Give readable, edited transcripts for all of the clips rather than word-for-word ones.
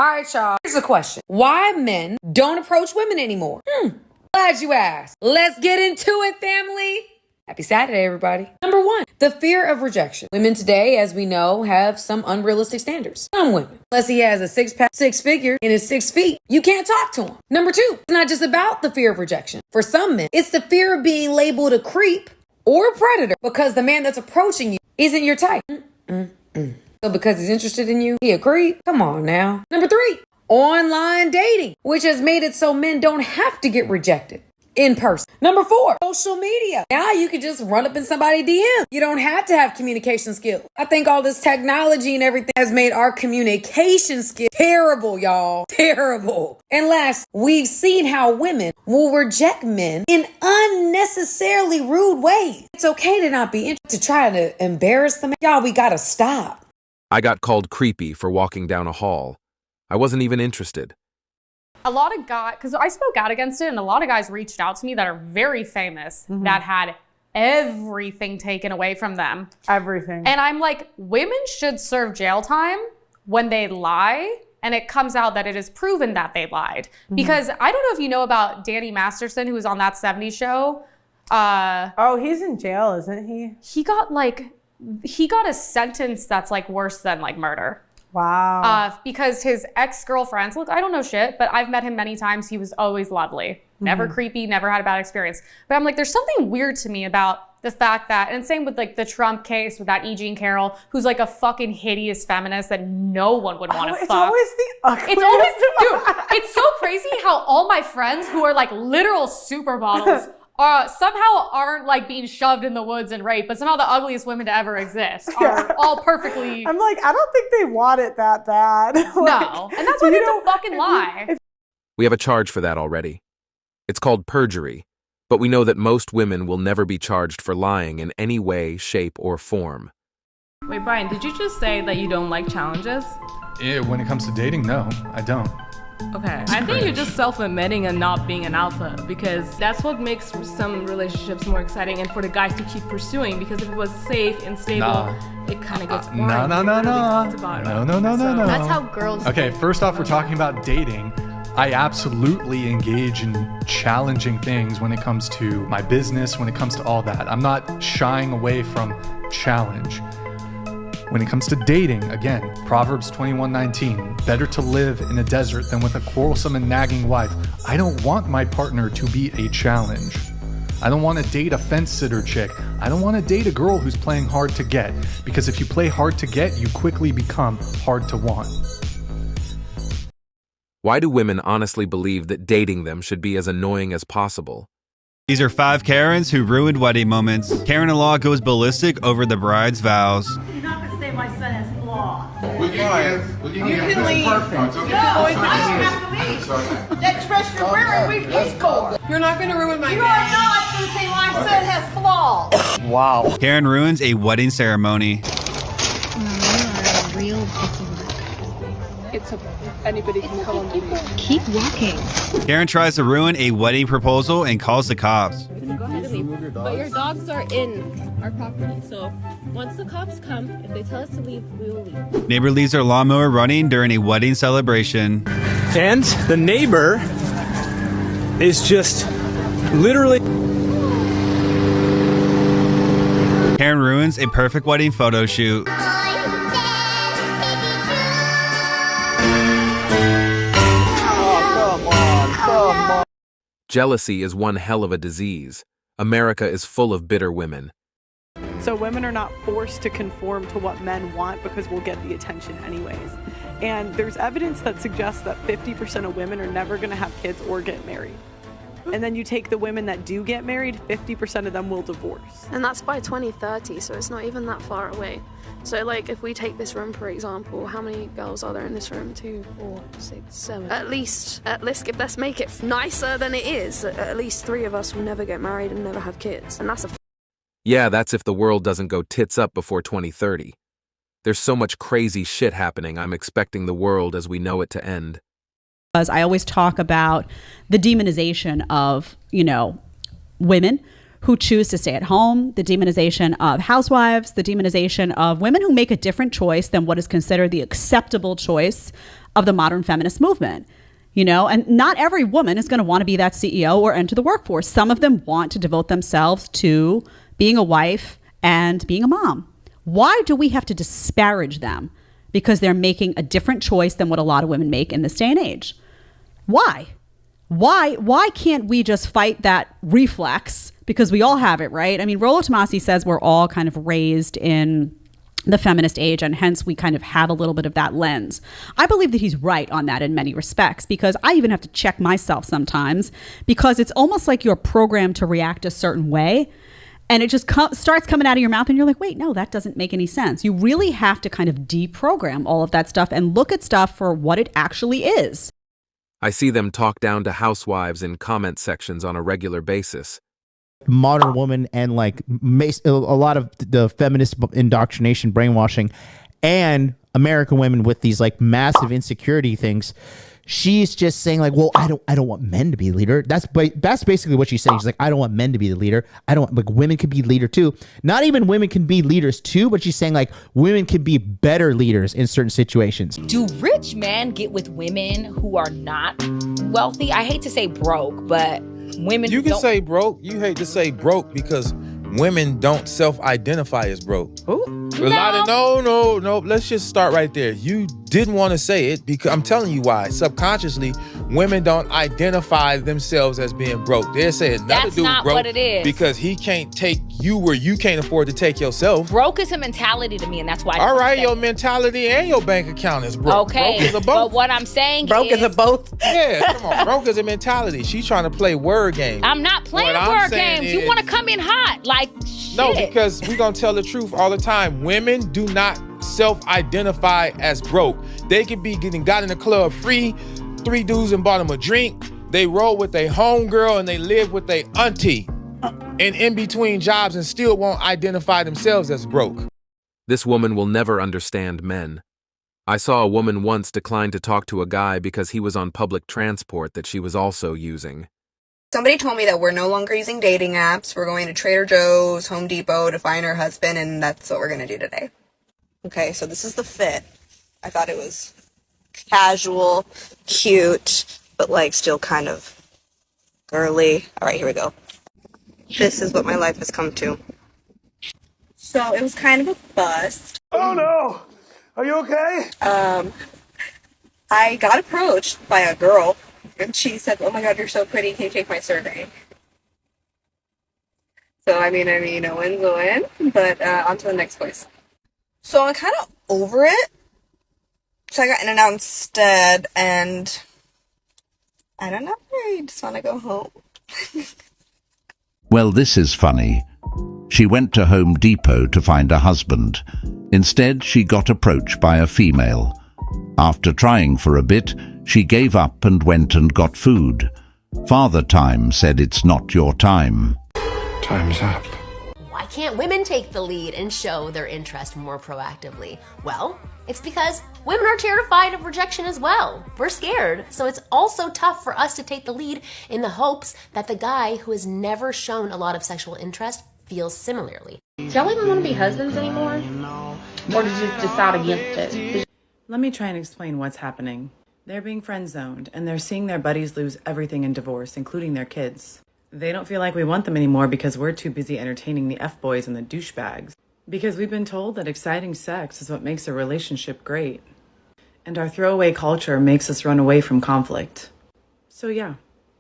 All right, y'all. Here's a question. Why men don't approach women anymore? Glad you asked. Let's get into it, family. Happy Saturday, everybody. Number one, the fear of rejection. Women today, as we know, have some unrealistic standards. Some women. Unless he has a six-pack, six figure, and is 6 feet, you can't talk to him. Number two, it's not just about the fear of rejection. For some men, it's the fear of being labeled a creep or a predator because the man that's approaching you isn't your type. So because he's interested in you, he a creep? Come on now. Number three, online dating, which has made it so men don't have to get rejected in person. Number four, social media. Now you can just run up in somebody's DM. You don't have to have communication skills. I think all this technology and everything has made our communication skills terrible, y'all. Terrible. And last, we've seen how women will reject men in unnecessarily rude ways. It's okay to not be interested, to try to embarrass them. Y'all, we gotta stop. I got called creepy for walking down a hall. I wasn't even interested. A lot of guys, because I spoke out against it, and a lot of guys reached out to me that are very famous that had everything taken away from them. Everything. And I'm like, women should serve jail time when they lie, and it comes out that it is proven that they lied. Because I don't know if you know about Danny Masterson, who was on That 70s Show. Oh, he's in jail, isn't he? He got a sentence that's like worse than like murder. Wow. Because his ex-girlfriends, look, I don't know shit, but I've met him many times. He was always lovely. Never creepy, never had a bad experience. But I'm like, there's something weird to me about the fact that, and same with like the Trump case with that E. Jean Carroll, who's like a fucking hideous feminist that no one would want to fuck. It's always the ugliest. It's always, dude, it's so crazy how all my friends who are like literal supermodels somehow aren't like being shoved in the woods and raped, but somehow the ugliest women to ever exist are all perfectly. I'm like, I don't think they want it that bad. No, and that's why they have to fucking lie. We have a charge for that already. It's called perjury, but we know that most women will never be charged for lying in any way, shape, or form. Wait, Brian, did you just say that you don't like challenges? When it comes to dating, no, I don't. Okay, I think you're just self-admitting and not being an alpha, because that's what makes some relationships more exciting and for the guys to keep pursuing, because if it was safe and stable, it kind of gets boring. No. That's how girls Okay, first off, we're talking about dating. I absolutely engage in challenging things when it comes to my business, when it comes to all that. I'm not shying away from challenge. When it comes to dating, again, Proverbs 21:19, better to live in a desert than with a quarrelsome and nagging wife. I don't want my partner to be a challenge. I don't want to date a fence-sitter chick. I don't want to date a girl who's playing hard to get, because if you play hard to get, you quickly become hard to want. Why do women honestly believe that dating them should be as annoying as possible? These are 5 Karens who ruined wedding moments. Karen-in-law goes ballistic over the bride's vows. You're not going to say my son has flaws. You can leave. Perfect. No, I don't have to leave. That dress you're wearing, we paid for. You're not going to ruin my day. You are not going to say my son has flaws. Wow. Karen ruins a wedding ceremony. a real picky look. Anybody can come on me. Keep walking. Karen tries to ruin a wedding proposal and calls the cops. Go ahead and leave. But your dogs are in our property, so once the cops come, if they tell us to leave, we will leave. Neighbor leaves their lawnmower running during a wedding celebration. And the neighbor is just literally... Karen ruins a perfect wedding photo shoot. Jealousy is one hell of a disease. America is full of bitter women. So women are not forced to conform to what men want because we'll get the attention anyways. And there's evidence that suggests that 50% of women are never going to have kids or get married. And then you take the women that do get married, 50% of them will divorce. And that's by 2030, so it's not even that far away. So like if we take this room for example, how many girls are there in this room? 2, 4, 6, 7. At least let's make it nicer than it is. At least 3 of us will never get married and never have kids. And that's a Yeah, that's if the world doesn't go tits up before 2030. There's so much crazy shit happening, I'm expecting the world as we know it to end. Because I always talk about the demonization of, women who choose to stay at home, the demonization of housewives, the demonization of women who make a different choice than what is considered the acceptable choice of the modern feminist movement. And not every woman is going to want to be that CEO or enter the workforce. Some of them want to devote themselves to being a wife and being a mom. Why do we have to disparage them because they're making a different choice than what a lot of women make in this day and age? Why? Why can't we just fight that reflex? Because we all have it, right? I mean, Rollo Tomasi says we're all kind of raised in the feminist age, and hence we kind of have a little bit of that lens. I believe that he's right on that in many respects, because I even have to check myself sometimes, because it's almost like you're programmed to react a certain way, and it just starts coming out of your mouth, and you're like, wait, no, that doesn't make any sense. You really have to kind of deprogram all of that stuff and look at stuff for what it actually is. I see them talk down to housewives in comment sections on a regular basis. Modern woman and like a lot of the feminist indoctrination, brainwashing, and American women with these like massive insecurity things. She's just saying like, well, I don't want men to be the leader. That's basically what she's saying. She's like, I don't want men to be the leader. I don't like women can be leader too. Not even women can be leaders too, but she's saying like women can be better leaders in certain situations. Do rich men get with women who are not wealthy? I hate to say broke, but women You can don't... say broke. You hate to say broke because women don't self-identify as broke. Who? No. Let's just start right there. You didn't want to say it because I'm telling you why. Subconsciously, women don't identify themselves as being broke. They're saying another That's dude not broke what it is. because he can't take you where you can't afford to take yourself. Broke is a mentality to me, and that's why. All right, your mentality and your bank account is broke. Okay, broke is a both. but what I'm saying is a both. Yeah, come on. Broke is a mentality. She's trying to play word games. I'm not playing What I'm word saying games. You is- want to come in hot, like shit. No, because we're going to tell the truth all the time. Women do not self-identify as broke. They could be got in the club free, 3 dudes and bought them a drink. They roll with their homegirl and they live with their auntie. And in between jobs and still won't identify themselves as broke. This woman will never understand men. I saw a woman once decline to talk to a guy because he was on public transport that she was also using. Somebody told me that we're no longer using dating apps. We're going to Trader Joe's, Home Depot to find our husband, and that's what we're going to do today. Okay, so this is the fit. I thought it was casual, cute, but like still kind of girly. All right, here we go. This is what my life has come to. So it was kind of a bust. Oh no! Are you okay? I got approached by a girl, and she said, "Oh my God, you're so pretty. Can you take my survey?" So I mean, no one's going, but on to the next place. So I'm kind of over it. So I got in and out instead, and I don't know. I just want to go home. Well, this is funny. She went to Home Depot to find a husband. Instead, she got approached by a female. After trying for a bit, she gave up and went and got food. Father Time said it's not your time. Time's up. Why can't women take the lead and show their interest more proactively? Well, it's because women are terrified of rejection as well. We're scared, so it's also tough for us to take the lead in the hopes that the guy who has never shown a lot of sexual interest feels similarly. Do y'all even want to be husbands anymore? Or did you decide against it? Let me try and explain what's happening. They're being friend-zoned, and they're seeing their buddies lose everything in divorce, including their kids. They don't feel like we want them anymore because we're too busy entertaining the F-boys and the douchebags. Because we've been told that exciting sex is what makes a relationship great. And our throwaway culture makes us run away from conflict. So yeah,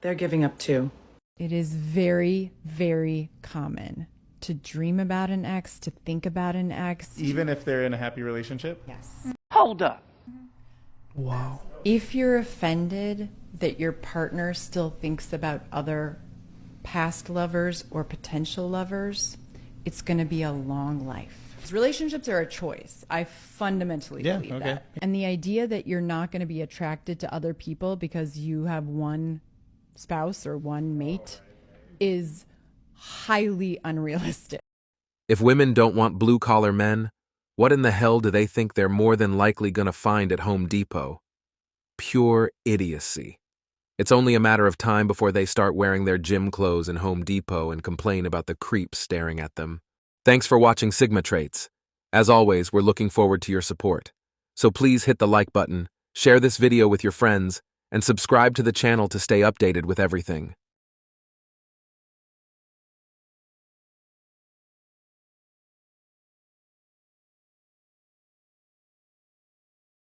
they're giving up too. It is very, very common to dream about an ex, to think about an ex. Even if they're in a happy relationship? Yes. Hold up. Wow. If you're offended that your partner still thinks about other past lovers or potential lovers, it's going to be a long life. Relationships are a choice. I fundamentally believe that. And the idea that you're not going to be attracted to other people because you have one spouse or one mate is highly unrealistic. If women don't want blue-collar men, what in the hell do they think they're more than likely going to find at Home Depot? Pure idiocy. It's only a matter of time before they start wearing their gym clothes in Home Depot and complain about the creeps staring at them. Thanks for watching Sigma Traits. As always, we're looking forward to your support. So please hit the like button, Share this video with your friends and subscribe to the channel to stay updated with everything.